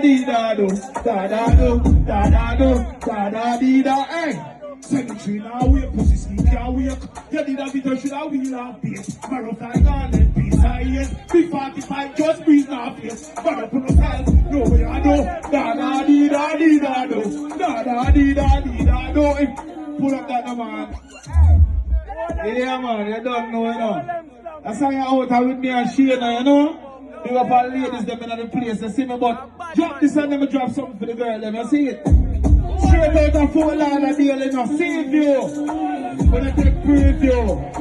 dee da do, da da do, da da do, da da dee da. Hey, cemetery now we pussy sneak now we. You did a bit of shit out we love beat. Marathon garden peace I yes. Big 45 just breathe now face. But up on yourself, no way I know. Da da dee da dee da do, da da dee da do. Hey, pull up that man. Yeah man, you don't know, you know. That's how you're out with me and Shayna, you know. Big up all ladies them in the place, you see me, but drop this and let me drop something for the girl, them, you see it? Straight out of Fort Lauderdale, you know, save you. When I take preview.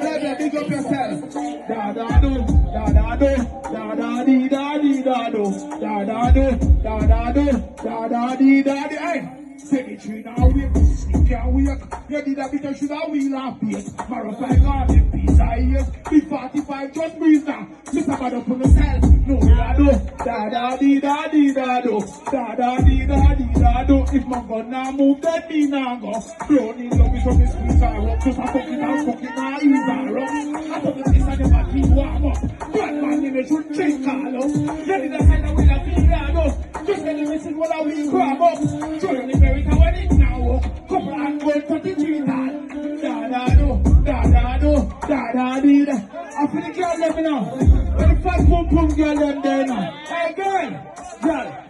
Baby, big up yourself. Da da do, da da do, da da dee da dee da do, da da do, da da do, da da dee da dee. Hey! Cemetery now we sneak and we. You did a bit of shit and we laugh here. Marathon garden peace I yes. Big 45 just breathe now. Mr. Bad up on the cell. No way I do. Da da dee da dee da do. Da da dee da dee da do. If my gun now move, then me now go. Brownie love me from the squeeze I rock. Just a fucking out, fucking out, ease I rock. I thought the place I never keep warm up. Bad man in the should drink Carlo. You did a sign that we got to do. Just let me listen what I will grab up. Join the very now when it now. Couple and go 33 times. Da da do, da da do, da da dee da. I feel the girl let me know. When the fat pum pum girl them there now. Hey girl,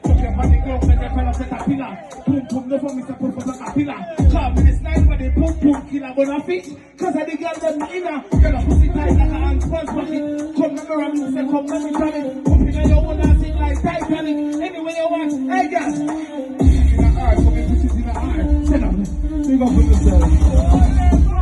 put your body go and the fella set a pillar. Pum pum the for me to put for the pillar. Come in the sniper the pum pum killer gonna fit. Cause I the girl them inner. Girl a pussy tight like a hand sponge pocket. Come let me run me say come let me try it. Come in your one and sing like Titanic. Anyway you want, hey girl. In the heart, come in pussy in the heart. Sit down, big up for yourself.